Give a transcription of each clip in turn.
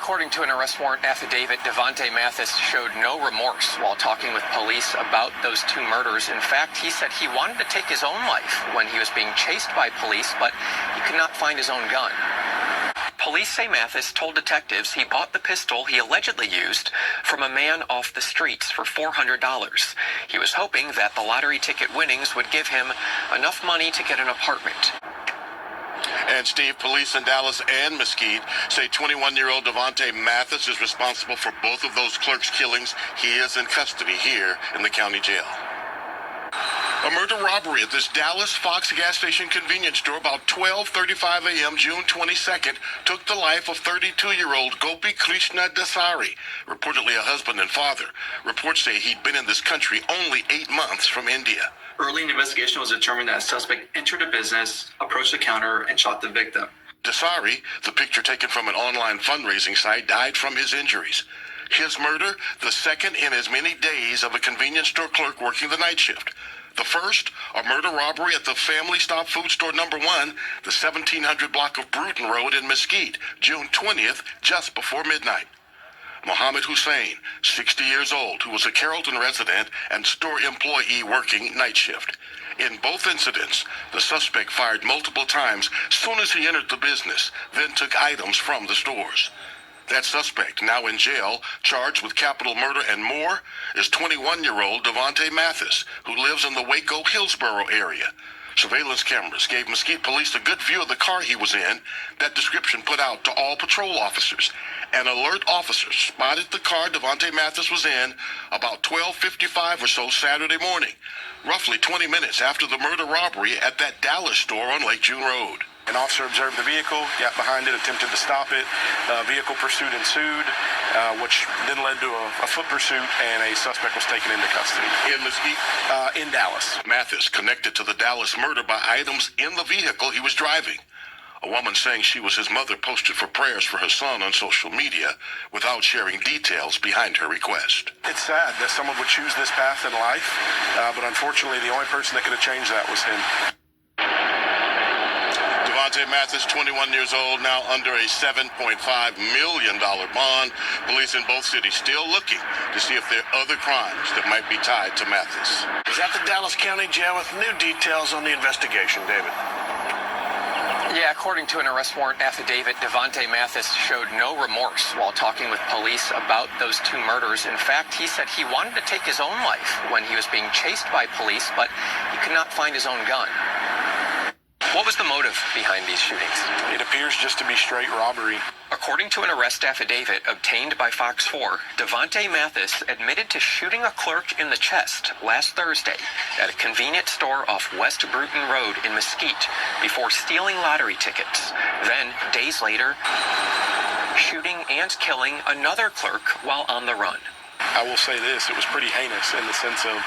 according to an arrest warrant affidavit, Devontae Mathis showed no remorse while talking with police about those two murders. In fact, he said he wanted to take his own life when he was being chased by police, but he could not find his own gun. Police say Mathis told detectives he bought the pistol he allegedly used from a man off the streets for $400. He was hoping that the lottery ticket winnings would give him enough money to get an apartment. And Steve, police in Dallas and Mesquite say 21-year-old Devontae Mathis is responsible for both of those Clerks killings. He is in custody here in the county jail. A murder robbery at this Dallas Fox gas station convenience store about 12:35 a.m. June 22nd took the life of 32-year-old Gopi Krishna Dasari, reportedly a husband and father. Reports say he'd been in this country only 8 months from India. Early in the investigation was determined that a suspect entered a business, approached the counter, and shot the victim. Dasari, the picture taken from an online fundraising site, died from his injuries. His murder, the second in as many days of a convenience store clerk working the night shift. The first, a murder robbery at the Family Stop Food Store number 1, the 1700 block of Bruton Road in Mesquite, June 20th, just before midnight. Mohammed Hussein, 60 years old, who was a Carrollton resident and store employee working night shift. In both incidents, the suspect fired multiple times soon as he entered the business, then took items from the stores. That suspect, now in jail, charged with capital murder and more, is 21-year-old Devontae Mathis, who lives in the Waco-Hillsboro area. Surveillance cameras gave Mesquite police a good view of the car he was in. That description put out to all patrol officers. An alert officer spotted the car Devontae Mathis was in about 12:55 or so Saturday morning, roughly 20 minutes after the murder robbery at that Dallas store on Lake June Road. An officer observed the vehicle, got behind it, attempted to stop it. Vehicle pursuit ensued, which then led to a foot pursuit, and a suspect was taken into custody. In Mesquite? In Dallas. Mathis connected to the Dallas murder by items in the vehicle he was driving. A woman saying she was his mother posted for prayers for her son on social media without sharing details behind her request. It's sad that someone would choose this path in life, but unfortunately the only person that could have changed that was him. Devontae Mathis, 21 years old, now under a $7.5 million bond. Police in both cities still looking to see if there are other crimes that might be tied to Mathis. Is at the Dallas County Jail with new details on the investigation, David. Yeah, according to an arrest warrant affidavit, Devontae Mathis showed no remorse while talking with police about those two murders. In fact, he said he wanted to take his own life when he was being chased by police, but he could not find his own gun. What was the motive behind these shootings? It appears just to be straight robbery. According to an arrest affidavit obtained by Fox 4, Devontae Mathis admitted to shooting a clerk in the chest last Thursday at a convenience store off West Bruton Road in Mesquite before stealing lottery tickets. Then, days later, shooting and killing another clerk while on the run. I will say this, it was pretty heinous in the sense of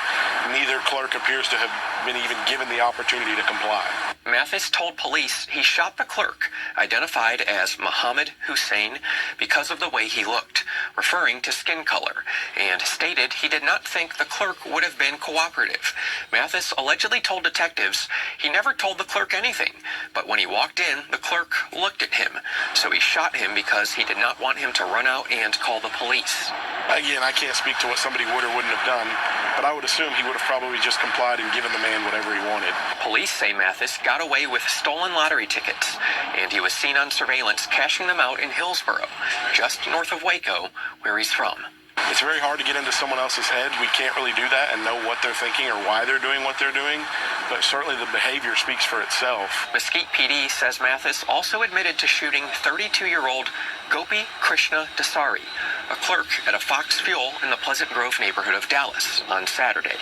neither clerk appears to have been even given the opportunity to comply. Mathis told police he shot the clerk, identified as Mohammed Hussein, because of the way he looked, referring to skin color, and stated he did not think the clerk would have been cooperative. Mathis allegedly told detectives he never told the clerk anything, but when he walked in, the clerk looked at him, so he shot him because he did not want him to run out and call the police. Again, I can't speak to what somebody would or wouldn't have done, but I would assume he would have probably just complied and given the man whatever he wanted. Police say Mathis got away with stolen lottery tickets, and he was seen on surveillance cashing them out in Hillsboro, just north of Waco, where he's from. It's very hard to get into someone else's head. We can't really do that and know what they're thinking or why they're doing what they're doing, but certainly the behavior speaks for itself. Mesquite PD says Mathis also admitted to shooting 32-year-old Gopi Krishna Dasari, a clerk at a Fox Fuel in the Pleasant Grove neighborhood of Dallas on Saturday.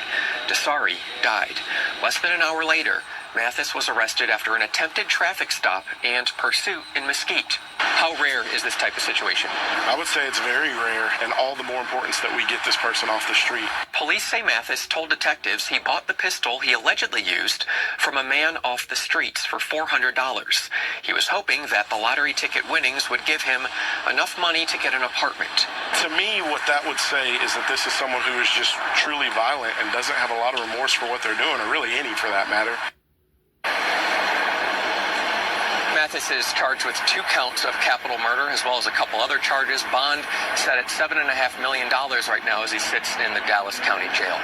Dasari died. Less than an hour later, Mathis was arrested after an attempted traffic stop and pursuit in Mesquite. How rare is this type of situation? I would say it's very rare, and all the more importance that we get this person off the street. Police say Mathis told detectives he bought the pistol he allegedly used from a man off the streets for $400. He was hoping that the lottery ticket winnings would give him enough money to get an apartment. To me, what that would say is that this is someone who is just truly violent and doesn't have a lot of remorse for what they're doing, or really any for that matter. Mathis is charged with 2 counts of capital murder as well as a couple other charges. Bond set at $7.5 million right now as he sits in the Dallas County Jail.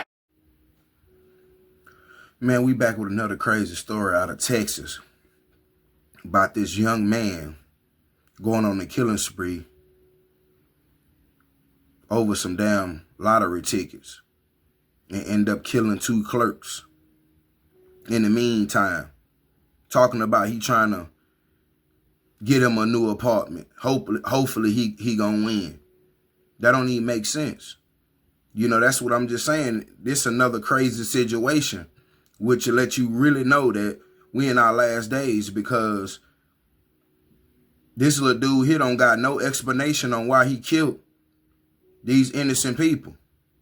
Man, we back with another crazy story out of Texas about this young man going on a killing spree over some damn lottery tickets and end up killing 2 clerks. In the meantime, talking about he trying to get him a new apartment. Hopefully he gonna win. That don't even make sense. You know, that's what I'm just saying. This another crazy situation, which will let you really know that we in our last days, because this little dude here don't got no explanation on why he killed these innocent people.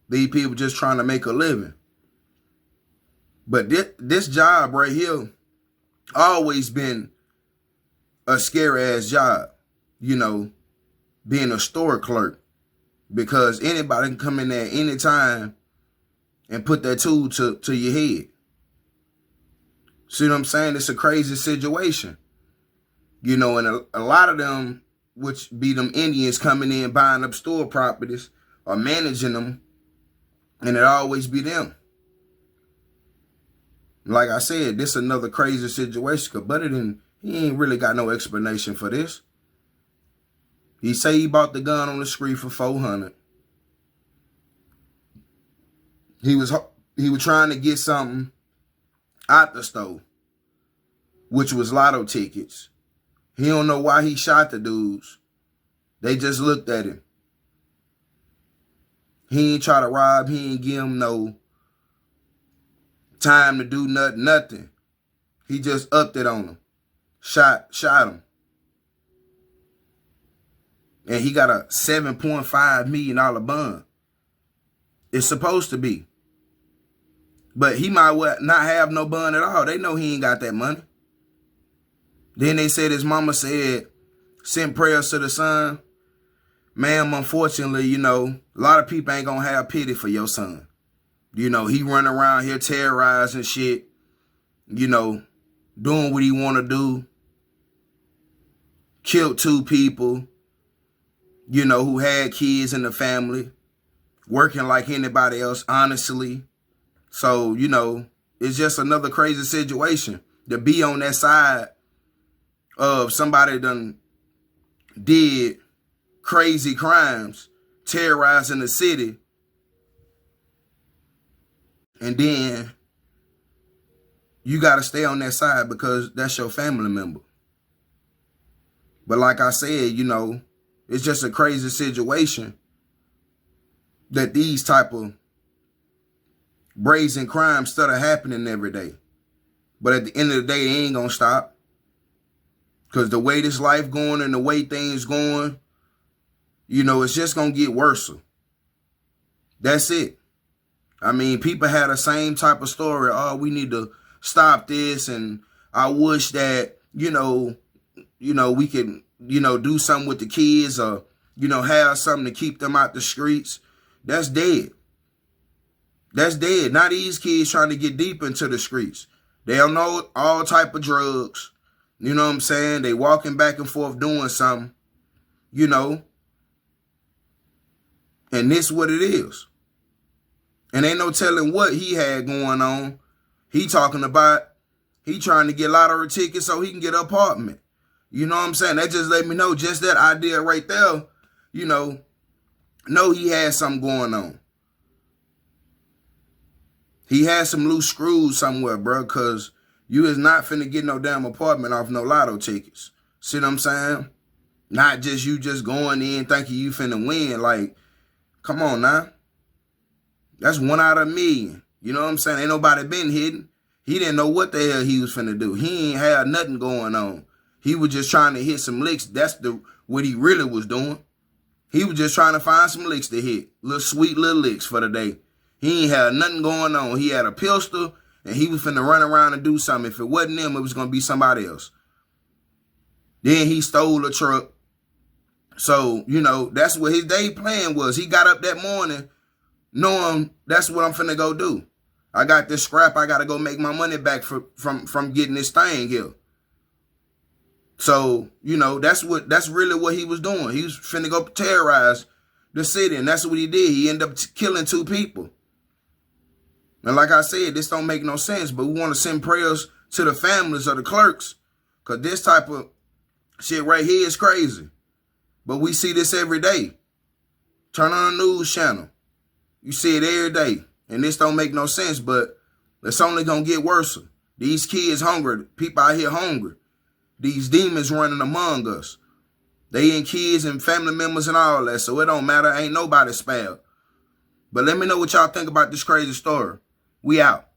These people just trying to make a living. But this job right here always been a scary ass job, you know, being a store clerk, because anybody can come in there anytime and put that tool to your head. See what I'm saying? It's a crazy situation, you know, and a lot of them, which be them Indians coming in, buying up store properties or managing them, and it always be them. Like I said, this another crazy situation, but he ain't really got no explanation for this. He say he bought the gun on the street for $400. He was trying to get something out the store, which was lotto tickets. He don't know why he shot the dudes. They just looked at him. He ain't try to rob. He ain't give him no time to do nothing. He just upped it on him. Shot him. And he got a $7.5 million bond. It's supposed to be. But he might well not have no bond at all. They know he ain't got that money. Then they said his mama said, send prayers to the son. Ma'am, unfortunately, you know, a lot of people ain't gonna have pity for your son. You know, he run around here terrorizing shit, you know, doing what he want to do. Killed 2 people, you know, who had kids in the family, working like anybody else, honestly. So, you know, it's just another crazy situation to be on that side of somebody done did crazy crimes, terrorizing the city. And then you got to stay on that side because that's your family member. But like I said, you know, it's just a crazy situation that these type of brazen crimes start happening every day. But at the end of the day, they ain't going to stop. Because the way this life going and the way things going, you know, it's just going to get worse. That's it. I mean, people had the same type of story. Oh, we need to stop this. And I wish that, you know, we could, you know, do something with the kids or, you know, have something to keep them out the streets. That's dead. That's dead. Now these kids trying to get deep into the streets. They don't know all type of drugs. You know what I'm saying? They walking back and forth doing something, you know. And this what it is. And ain't no telling what he had going on. He talking about he trying to get lottery tickets so he can get an apartment. You know what I'm saying? That just let me know, just that idea right there, you know he had something going on. He had some loose screws somewhere, bro, because you is not finna get no damn apartment off no lotto tickets. See what I'm saying? Not just you just going in thinking you finna win. Like, come on now. That's 1 out of a million. You know what I'm saying? Ain't nobody been hidden. He didn't know what the hell he was finna do. He ain't had nothing going on. He was just trying to hit some licks. That's what he really was doing. He was just trying to find some licks to hit. Sweet little licks for the day. He ain't had nothing going on. He had a pistol, and he was finna run around and do something. If it wasn't him, it was going to be somebody else. Then he stole a truck. So, you know, that's what his day plan was. He got up that morning knowing that's what I'm finna go do. I got this scrap. I got to go make my money back from getting this thing here. So, you know, that's really what he was doing. He was finna go terrorize the city, and that's what he did. He ended up killing 2 people. And like I said, this don't make no sense, but we want to send prayers to the families of the clerks, because this type of shit right here is crazy. But we see this every day. Turn on a news channel. You see it every day. And this don't make no sense, but it's only going to get worse. These kids hungry. People out here hungry. These demons running among us. They in kids and family members and all that, so it don't matter. Ain't nobody spared. But let me know what y'all think about this crazy story. We out.